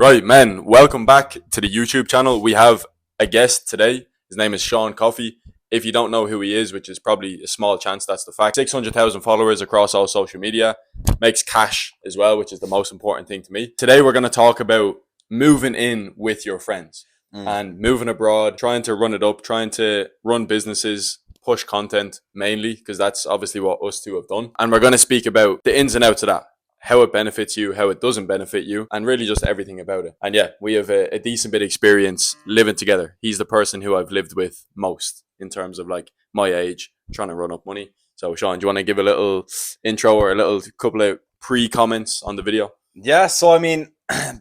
Right, men, welcome back to the YouTube channel. We have a guest today. His name is Sean Coffey. If you don't know who he is, which is probably a small chance, that's the fact. 600,000 followers across all social media. Makes cash as well, which is the most important thing to me. Today, we're going to talk about moving in with your friends and moving abroad, trying to run it up, trying to run businesses, push content mainly, because that's obviously what us two have done. And we're going to speak about the ins and outs of that. How it benefits you, how it doesn't benefit you, and really just everything about it. And yeah, we have a decent bit of experience living together. He's the person who I've lived with most in terms of like my age, trying to run up money. So Sean, do you want to give a little intro or a little couple of pre-comments on the video? Yeah, so I mean,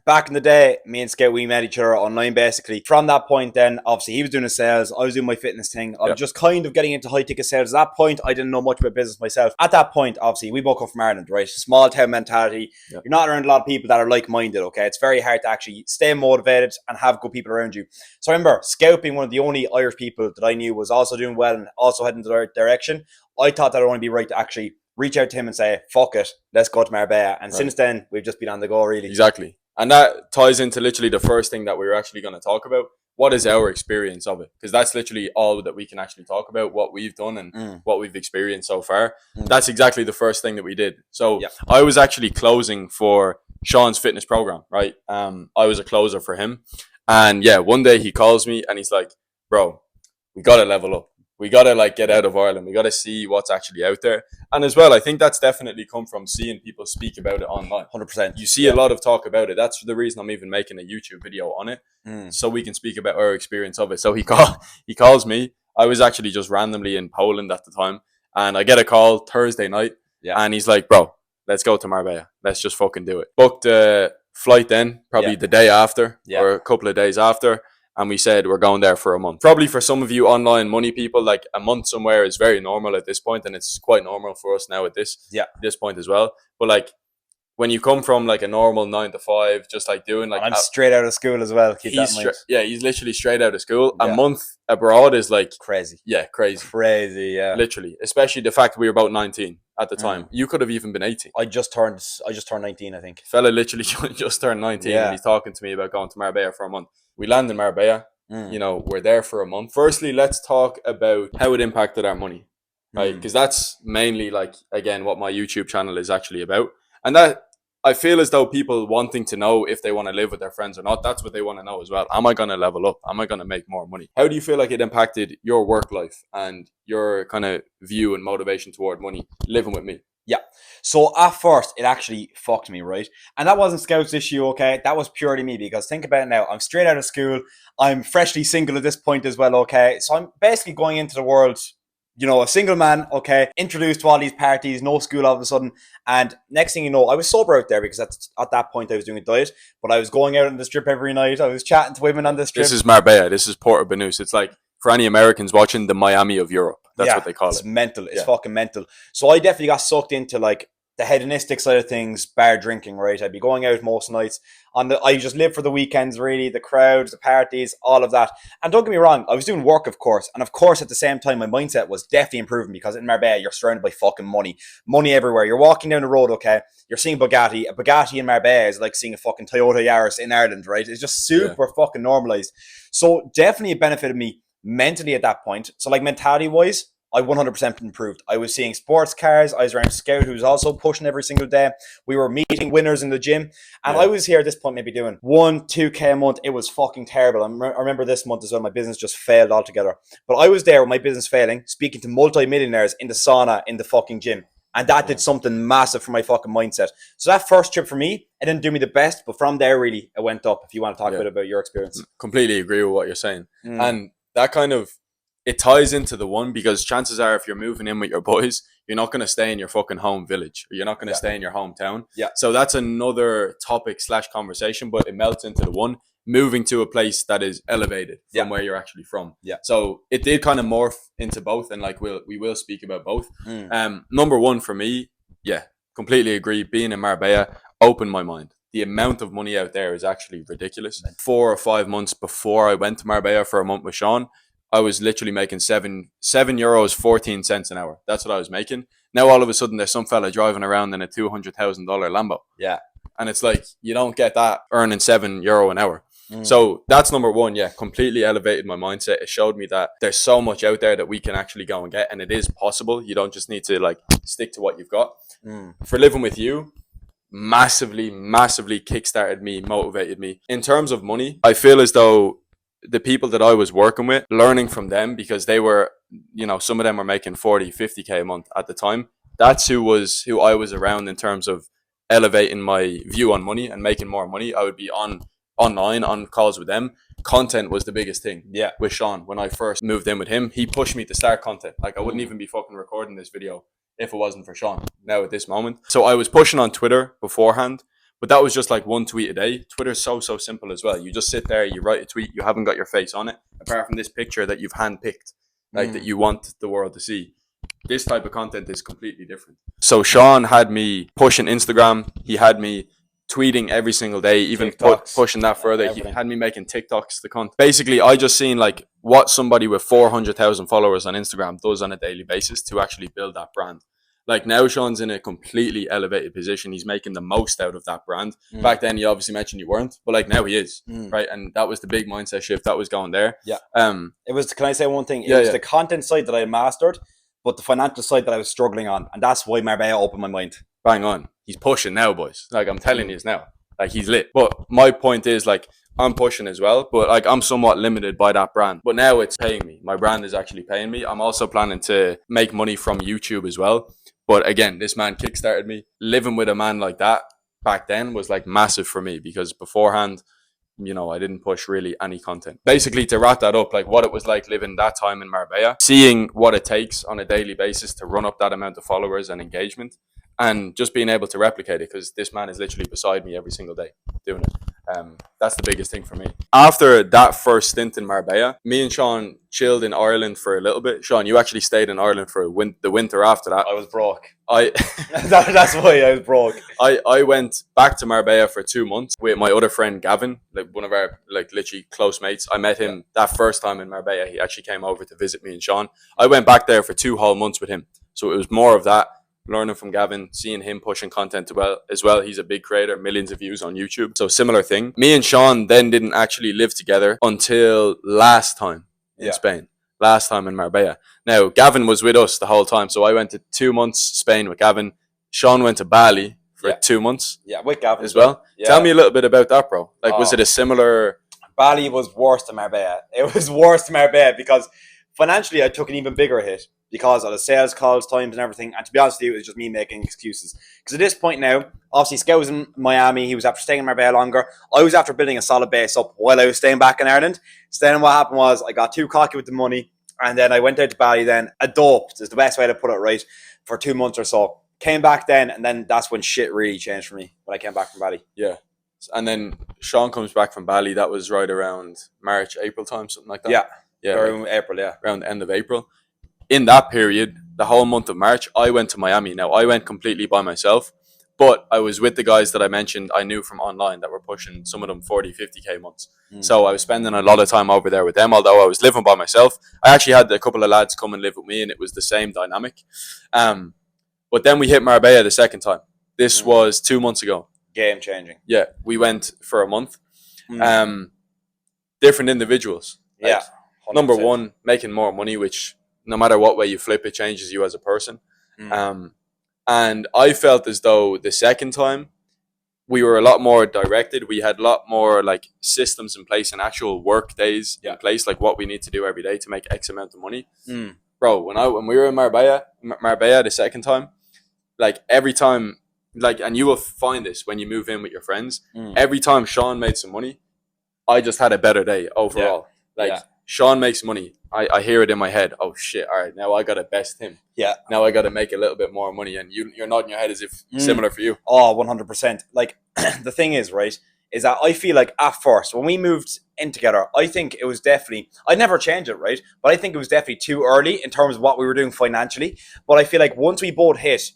back in the day, me and Scout, we met each other online basically. From that point then, obviously he was doing his sales, I was doing my fitness thing. I was just kind of getting into high ticket sales. At that point, I didn't know much about business myself. At that point, obviously, we both come from Ireland, right? Small town mentality. You're not around a lot of people that are like-minded, okay? It's very hard to actually stay motivated and have good people around you. So I remember Scout being one of the only Irish people that I knew was also doing well and also heading in the right direction. I thought that it would only be right to actually reach out to him and say, fuck it, let's go to Marbella. And since then, we've just been on the go, really. Exactly. And that ties into literally the first thing that we were actually going to talk about. What is our experience of it? Because that's literally all that we can actually talk about, what we've done and what we've experienced so far. That's exactly the first thing that we did. So I was actually closing for Sean's fitness program, right? I was a closer for him. And yeah, one day he calls me and he's like, bro, we got to level up. We got to like get out of Ireland. We got to see what's actually out there. And as well, I think that's definitely come from seeing people speak about it online. 100%. You see a lot of talk about it. That's the reason I'm even making a YouTube video on it. So we can speak about our experience of it. So he calls me. I was actually just randomly in Poland at the time. And I get a call Thursday night. And he's like, bro, let's go to Marbella. Let's just fucking do it. Booked a flight then, probably the day after or a couple of days after. And we said we're going there for a month. Probably for some of you online money people, like a month somewhere is very normal at this point, and it's quite normal for us now at this point as well. But like when you come from like a normal 9 to 5, just like doing like I'm straight out of school as well. Keep that in mind. He's literally straight out of school. A month abroad is like crazy. Yeah, crazy. Crazy, yeah. Literally, especially the fact we were about 19 at the time. You could have even been 18. I just turned 19, I think. Fella literally just turned 19 and he's talking to me about going to Marbella for a month. We land in Marbella. You know, we're there for a month. Firstly, let's talk about how it impacted our money, right? Because that's mainly like, again, what my YouTube channel is actually about. And that I feel as though people wanting to know if they want to live with their friends or not, that's what they want to know as well. Am I going to level up? Am I going to make more money? How do you feel like it impacted your work life and your kind of view and motivation toward money living with me? Yeah. So at first, it actually fucked me, right? And that wasn't Scout's issue, okay? That was purely me, because think about it now. I'm straight out of school. I'm freshly single at this point as well, okay? So I'm basically going into the world, you know, a single man, okay? Introduced to all these parties, no school all of a sudden. And next thing you know, I was sober out there because at that point I was doing a diet. But I was going out on the strip every night. I was chatting to women on the strip. This is Marbella. This is Puerto Banús. It's like, for any Americans watching, the Miami of Europe. That's what they call it. It's mental. It's fucking mental. So I definitely got sucked into like the hedonistic side of things, bar drinking, right? I'd be going out most nights. I just live for the weekends, really. The crowds, the parties, all of that. And don't get me wrong, I was doing work, of course. And of course, at the same time, my mindset was definitely improving, because in Marbella, you're surrounded by fucking money. Money everywhere. You're walking down the road, okay? You're seeing Bugatti. A Bugatti in Marbella is like seeing a fucking Toyota Yaris in Ireland, right? It's just super fucking normalized. So definitely it benefited me mentally at that point. So like mentality wise, I 100% improved. I was seeing sports cars. I was around Scout, who was also pushing every single day. We were meeting winners in the gym. And I was here at this point maybe doing 2K a month. It was fucking terrible. I remember this month as well, my business just failed altogether. But I was there with my business failing, speaking to multi-millionaires in the sauna, in the fucking gym. And that did something massive for my fucking mindset. So that first trip for me, it didn't do me the best. But from there, really, it went up. If you want to talk a bit about your experience. Completely agree with what you're saying. And that kind of, it ties into the one, because chances are if you're moving in with your boys, you're not going to stay in your fucking home village, or you're not going to stay in your hometown. So that's another topic / conversation, but it melts into the one, moving to a place that is elevated from where you're actually from. So it did kind of morph into both, and like we will speak about both. Number one for me, completely agree. Being in Marbella opened my mind. The amount of money out there is actually ridiculous. 4 or 5 months before I went to Marbella for a month with Sean, I was literally making €7.14 an hour. That's what I was making. Now all of a sudden there's some fella driving around in a $200,000 Lambo. And it's like, you don't get that earning €7 an hour. Mm. So that's number one. Yeah, completely elevated my mindset. It showed me that there's so much out there that we can actually go and get, and it is possible. You don't just need to like stick to what you've got. For living with you, massively kickstarted me, motivated me. In terms of money, I feel as though the people that I was working with, learning from them, because they were, you know, some of them were making 40, 50K a month at the time. That's who I was around in terms of elevating my view on money and making more money. I would be online on calls with them. Content was the biggest thing. Yeah. With Sean, when I first moved in with him, he pushed me to start content. Like, I wouldn't even be fucking recording this video if it wasn't for Sean now at this moment. So I was pushing on Twitter beforehand, but that was just like one tweet a day. Twitter's so simple as well. You just sit there, you write a tweet, you haven't got your face on it, apart from this picture that you've handpicked, like that you want the world to see. This type of content is completely different. So Sean had me pushing Instagram. He had me tweeting every single day, even pushing that further. He had me making TikToks, the content. Basically, I just seen like what somebody with 400,000 followers on Instagram does on a daily basis to actually build that brand. Like, now Sean's in a completely elevated position. He's making the most out of that brand. Back then, you obviously mentioned you weren't, but like now he is, right? And that was the big mindset shift that was going there. Yeah. It was, can I say one thing? It was the content side that I mastered, but the financial side that I was struggling on. And that's why Marbella opened my mind. Bang on. He's pushing now, boys. Like, I'm telling you now. Like, he's lit. But my point is, like, I'm pushing as well, but like, I'm somewhat limited by that brand. But now it's paying me. My brand is actually paying me. I'm also planning to make money from YouTube as well. But again, this man kickstarted me. Living with a man like that back then was like massive for me, because beforehand, you know, I didn't push really any content. Basically, to wrap that up, like what it was like living that time in Marbella, seeing what it takes on a daily basis to run up that amount of followers and engagement, and just being able to replicate it, because this man is literally beside me every single day doing it. That's the biggest thing for me. After that first stint in Marbella, me and Sean chilled in Ireland for a little bit. Sean, you actually stayed in Ireland for the winter after that. I was broke. That's why I was broke. I went back to Marbella for 2 months with my other friend Gavin, like one of our like literally close mates. I met him that first time in Marbella. He actually came over to visit me and Sean. I went back there for 2 whole months with him. So it was more of that, learning from Gavin, seeing him pushing content as well. He's a big creator, millions of views on YouTube. So similar thing. Me and Sean then didn't actually live together until last time in Spain. Last time in Marbella. Now, Gavin was with us the whole time. So I went to 2 months Spain with Gavin. Sean went to Bali for 2 months. Yeah, with Gavin as well. Yeah. Tell me a little bit about that, bro. Like, was it a similar... Bali was worse than Marbella. It was worse than Marbella because financially I took an even bigger hit because of the sales calls, times and everything. And to be honest with you, it was just me making excuses. Because at this point now, obviously Scout was in Miami. He was after staying in Marbella longer. I was after building a solid base up while I was staying back in Ireland. So then what happened was I got too cocky with the money. And then I went out to Bali then, adopted is the best way to put it, right, for 2 months or so. Came back then, and then that's when shit really changed for me when I came back from Bali. Yeah. And then Sean comes back from Bali. That was right around March, April time, something like that. Yeah. Around April, yeah. Around the end of April. In that period, the whole month of March, I went to Miami. Now, I went completely by myself, but I was with the guys that I mentioned I knew from online that were pushing, some of them 40, 50K months. So I was spending a lot of time over there with them, although I was living by myself. I actually had a couple of lads come and live with me, and it was the same dynamic. But then we hit Marbella the second time. This was 2 months ago. Game changing. Yeah, we went for a month. Different individuals. Like, yeah. 100%. Number one, making more money, which no matter what way you flip, it changes you as a person. And I felt as though the second time we were a lot more directed. We had a lot more like systems in place and actual work days in place, like what we need to do every day to make X amount of money. Bro, when we were in Marbella the second time, like every time, like, and you will find this when you move in with your friends, every time Sean made some money, I just had a better day overall. Sean makes money. I hear it in my head. Oh shit! All right, now I gotta best him. Yeah. Now I gotta make a little bit more money, and you're nodding your head as if similar for you. Oh, 100%. Like the thing is, right, is that I feel like at first when we moved in together, I think it was definitely, I'd never change it, right? But I think it was definitely too early in terms of what we were doing financially. But I feel like once we both hit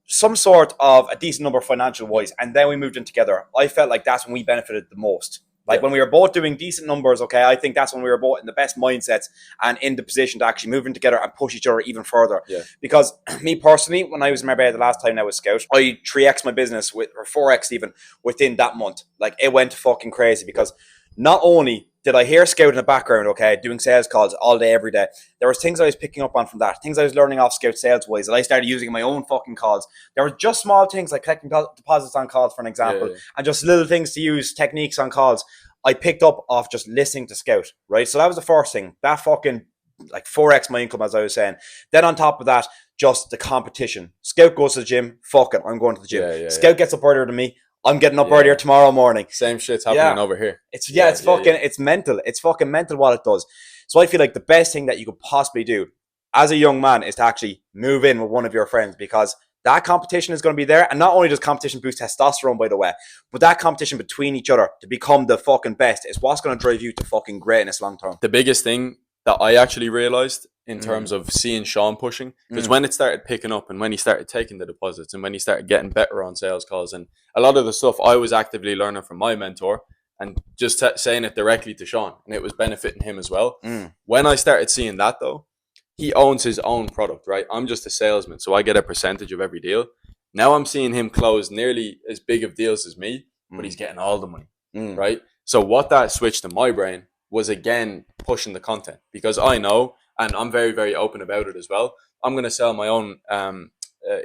some sort of a decent number financial wise, and then we moved in together, I felt like that's when we benefited the most. Like Yeah. when we were both doing decent numbers, okay, I think that's when we were both in the best mindsets and in the position to actually move in together and push each other even further. Yeah. Because me personally, when I was in Marbella the last time I was Scout, I 3x my business with, or 4x even, within that month. Like it went fucking crazy because not only did I hear Scout in the background, okay, doing sales calls all day, every day, there was things I was picking up on from that, things I was learning off Scout sales-wise that I started using in my own fucking calls. There were just small things like collecting deposits on calls, for an example, and just little things to use, techniques on calls I picked up off just listening to Scout, right? So that was the first thing. That fucking, like 4x my income, as I was saying. Then on top of that, just the competition. Scout goes to the gym, fuck it, I'm going to the gym. Scout gets up earlier than me, I'm getting up earlier tomorrow morning. Same shit's happening over here. It's it's mental. It's fucking mental what it does. So I feel like the best thing that you could possibly do as a young man is to actually move in with one of your friends, because that competition is going to be there. And not only does competition boost testosterone, by the way, but that competition between each other to become the fucking best is what's going to drive you to fucking greatness long term. The biggest thing that I actually realized in terms of seeing Sean pushing, because when it started picking up and when he started taking the deposits and when he started getting better on sales calls and a lot of the stuff I was actively learning from my mentor and just saying it directly to Sean, and it was benefiting him as well. When I started seeing that though, he owns his own product, right? I'm just a salesman, so I get a percentage of every deal. Now I'm seeing him close nearly as big of deals as me, but he's getting all the money, right? So what that switched in my brain was, again, pushing the content, because I know, and I'm very, very open about it as well, I'm going to sell my own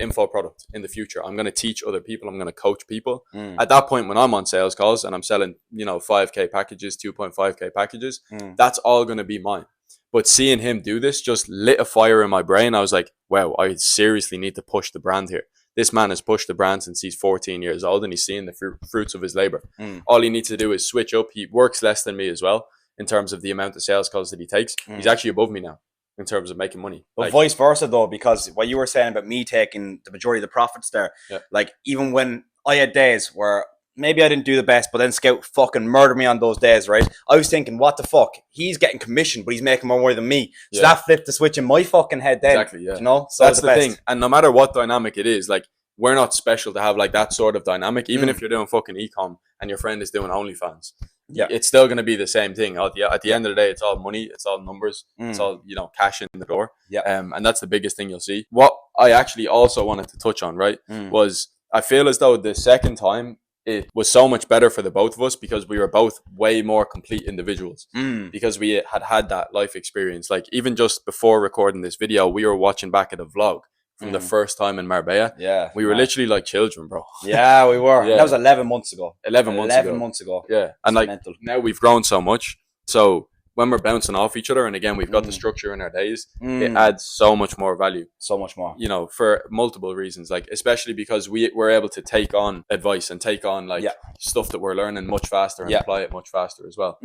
info product in the future. I'm going to teach other people. I'm going to coach people. At that point, when I'm on sales calls and I'm selling, 5K packages, 2.5K packages, that's all going to be mine. But seeing him do this just lit a fire in my brain. I was like, wow, I seriously need to push the brand here. This man has pushed the brand since he's 14 years old and he's seeing the fruits of his labor. All he needs to do is switch up. He works less than me as well in terms of the amount of sales calls that he takes. He's actually above me now in terms of making money. But vice versa though, because what you were saying about me taking the majority of the profits there, like even when I had days where maybe I didn't do the best, but then Scout fucking murdered me on those days, right? I was thinking, what the fuck? He's getting commission, but he's making more money than me. So that flipped the switch in my fucking head then. Exactly, yeah. You know? So that's the thing. And no matter what dynamic it is, like, we're not special to have like that sort of dynamic. Even if you're doing fucking ecom and your friend is doing OnlyFans, it's still going to be the same thing. At the end of the day, it's all money, it's all numbers, it's all, cash in the door. And that's the biggest thing you'll see. What I actually also wanted to touch on, right, was I feel as though the second time it was so much better for the both of us because we were both way more complete individuals because we had that life experience. Like even just before recording this video, we were watching back at a vlog from the first time in Marbella. We were literally like children, bro. Yeah, we were. That was 11 months ago. 11 months ago. Yeah. And like mental. Now we've grown so much. So when we're bouncing off each other, and again, we've got the structure in our days, it adds so much more value. So much more. For multiple reasons. Like, especially because we're able to take on advice and take on like stuff that we're learning much faster and apply it much faster as well.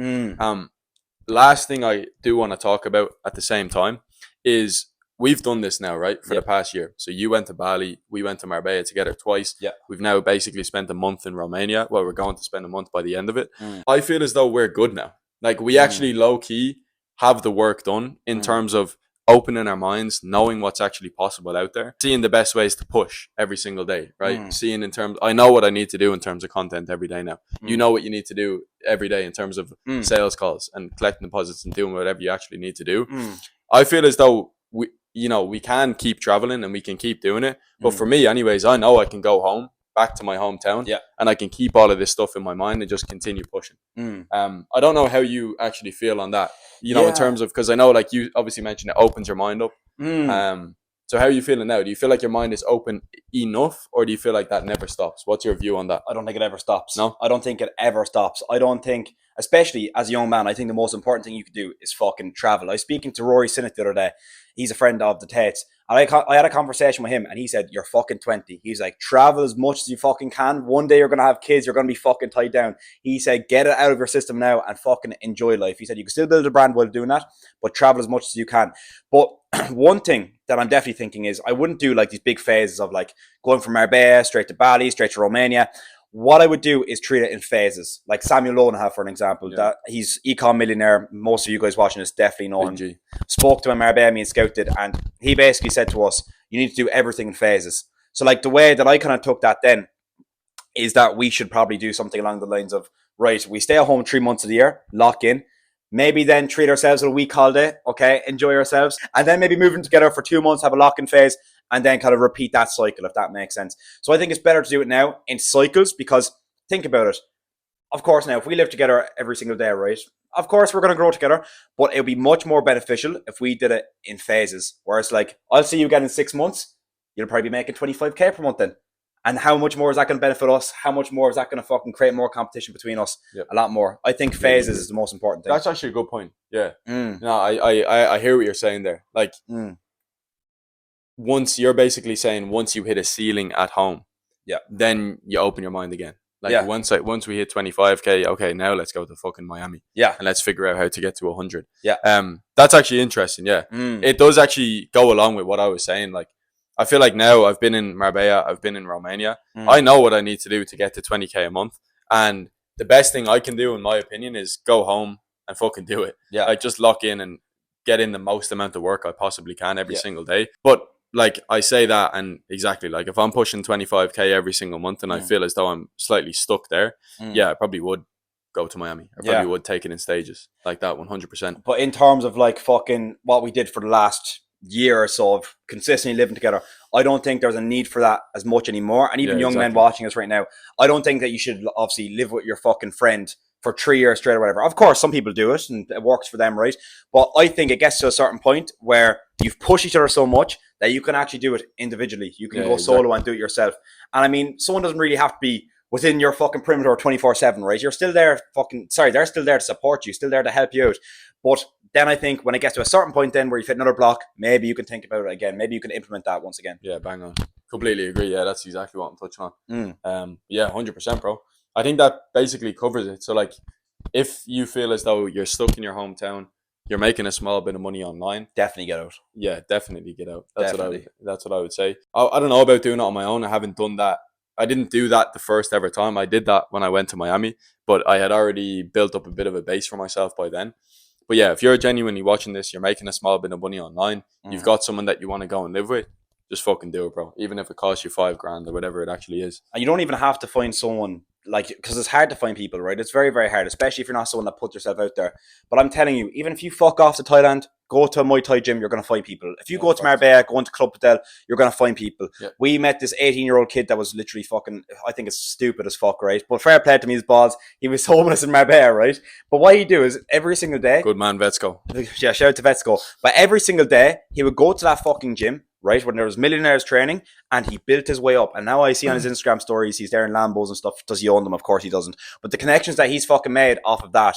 Last thing I do want to talk about at the same time is we've done this now, right, for the past year. So you went to Bali, we went to Marbella together twice. We've now basically spent a month in Romania. Well, we're going to spend a month by the end of it. I feel as though we're good now. Like we actually low-key have the work done in terms of opening our minds, knowing what's actually possible out there, seeing the best ways to push every single day, right? Seeing in terms, I know what I need to do in terms of content every day now. You know what you need to do every day in terms of sales calls and collecting deposits and doing whatever you actually need to do. I feel as though we can keep traveling and we can keep doing it. But for me anyways, I know I can go home, back to my hometown, and I can keep all of this stuff in my mind and just continue pushing. I don't know how you actually feel on that, in terms of, because I know like you obviously mentioned it opens your mind up. So how are you feeling now? Do you feel like your mind is open enough, or do you feel like that never stops? What's your view on that? I don't think it ever stops. No? I don't think it ever stops. I don't think, especially as a young man, I think the most important thing you could do is fucking travel. I was speaking to Rory Sinnott the other day. He's a friend of the Tates. And I had a conversation with him and he said, you're fucking 20. He's like, travel as much as you fucking can. One day you're going to have kids. You're going to be fucking tied down. He said, get it out of your system now and fucking enjoy life. He said, you can still build a brand while doing that, but travel as much as you can. But one thing that I'm definitely thinking is I wouldn't do like these big phases of like going from Marbella straight to Bali, straight to Romania. What I would do is treat it in phases. Like Samuel Lowenhal, for an example, that he's econ millionaire. Most of you guys watching this definitely know him. Spoke to him, Marbella, me and Scout did, and he basically said to us, you need to do everything in phases. So like the way that I kind of took that then is that we should probably do something along the lines of right, we stay at home 3 months of the year, lock in. Maybe then treat ourselves a week holiday, okay, enjoy ourselves. And then maybe move in together for 2 months, have a lock-in phase, and then kind of repeat that cycle, if that makes sense. So I think it's better to do it now in cycles, because think about it. Of course, now, if we live together every single day, right, of course we're going to grow together, but it'll be much more beneficial if we did it in phases. Whereas, like, I'll see you again in 6 months, you'll probably be making 25k per month then. And how much more is that going to benefit us? How much more is that going to fucking create more competition between us? Yep. A lot more. I think phases is the most important thing. That's actually a good point. Yeah. No, I hear what you're saying there. Like, once you're basically saying once you hit a ceiling at home, then you open your mind again. Like once we hit 25k, okay, now let's go to fucking Miami. Yeah. And let's figure out how to get to 100. Yeah. That's actually interesting. Yeah. It does actually go along with what I was saying. Like, I feel like now I've been in Marbella, I've been in Romania. I know what I need to do to get to 20k a month. And the best thing I can do, in my opinion, is go home and fucking do it. Yeah. Like, just lock in and get in the most amount of work I possibly can every single day. But like, I say that, and exactly, like, if I'm pushing 25k every single month and I feel as though I'm slightly stuck there, I probably would go to Miami. I probably would take it in stages like that, 100%. But in terms of like fucking what we did for the last year or so of consistently living together, I don't think there's a need for that as much anymore. And even young men watching us right now, I don't think that you should obviously live with your fucking friend for 3 years straight or whatever. Of course, some people do it and it works for them, right? But I think it gets to a certain point where you've pushed each other so much that you can actually do it individually. You can go solo and do it yourself. And I mean, someone doesn't really have to be within your fucking perimeter 24/7, right? You're still there they're still there to support you, still there to help you out. But then I think when it gets to a certain point then where you fit another block, maybe you can think about it again. Maybe you can implement that once again. Yeah, bang on. Completely agree. Yeah, that's exactly what I'm touching on. Yeah, 100%, bro. I think that basically covers it. So, like, if you feel as though you're stuck in your hometown, you're making a small bit of money online, definitely get out. Yeah, definitely get out. That's what I would say. I don't know about doing it on my own. I haven't done that. I didn't do that the first ever time. I did that when I went to Miami, but I had already built up a bit of a base for myself by then. But yeah, if you're genuinely watching this, you're making a small bit of money online, you've got someone that you want to go and live with, just fucking do it, bro. Even if it costs you $5,000 or whatever it actually is. And you don't even have to find someone, like, because it's hard to find people, right? It's very, very hard, especially if you're not someone that puts yourself out there. But I'm telling you, even if you fuck off to Thailand, go to a Muay Thai gym, you're going to find people. If you go to Marbella, go into Club Hotel, you're going to find people. Yeah. We met this 18-year-old kid that was literally fucking, I think it's stupid as fuck, right? But fair play to me, his balls. He was homeless in Marbella, right? But what he'd do is every single day. Good man, Vetsko. Yeah, shout out to Vetsko. But every single day, he would go to that fucking gym, right, when there was millionaires training, and he built his way up. And now I see on his Instagram stories, he's there in Lambos and stuff. Does he own them? Of course he doesn't. But the connections that he's fucking made off of that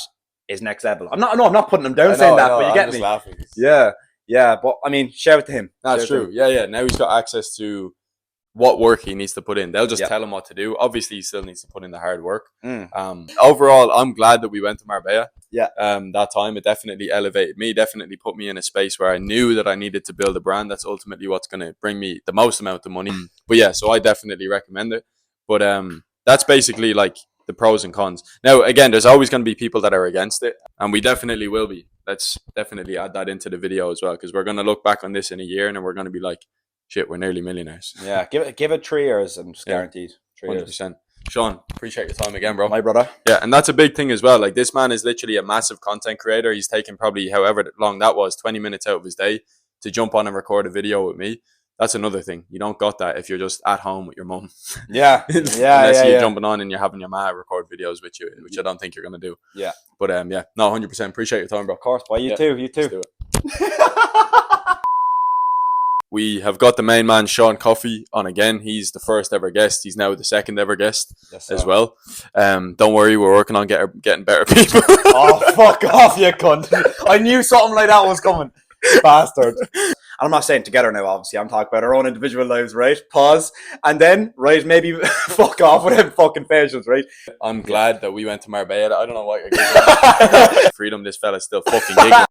is next level. I'm not putting him down saying that, but you get me. Laughing. Yeah, but I mean, shout out to him. That's true. Yeah. Now he's got access to what work he needs to put in. They'll just tell him what to do. Obviously, he still needs to put in the hard work. Overall, I'm glad that we went to Marbella. Yeah. That time, it definitely elevated me. Definitely put me in a space where I knew that I needed to build a brand. That's ultimately what's going to bring me the most amount of money. But yeah, so I definitely recommend it. But that's basically like the pros and cons. Now, again, there's always going to be people that are against it, and we definitely will be. Let's definitely add that into the video as well, because we're going to look back on this in a year and then we're going to be like, shit, we're nearly millionaires. Yeah, give it 3 years and it's guaranteed. 3 years. 100%. Sean, appreciate your time again, bro. My brother. Yeah, and that's a big thing as well. Like, this man is literally a massive content creator. He's taken probably however long that was, 20 minutes out of his day to jump on and record a video with me. That's another thing. You don't got that if you're just at home with your mum. Yeah. Unless you're jumping on and you're having your ma record videos with you, which I don't think you're going to do. Yeah. But yeah. No, 100%. Appreciate your time, bro. Of course. Well, you too. Let's do it. We have got the main man, Sean Coffey, on again. He's the first ever guest. He's now the second ever guest as well. Don't worry, we're working on getting better people. Oh, fuck off, you cunt. I knew something like that was coming. Bastard. And I'm not saying together now, obviously. I'm talking about our own individual lives, right? Pause. And then, right, maybe fuck off with them fucking facials, right? I'm glad that we went to Marbella. I don't know what you're giggling. Freedom, this fella's still fucking giggling.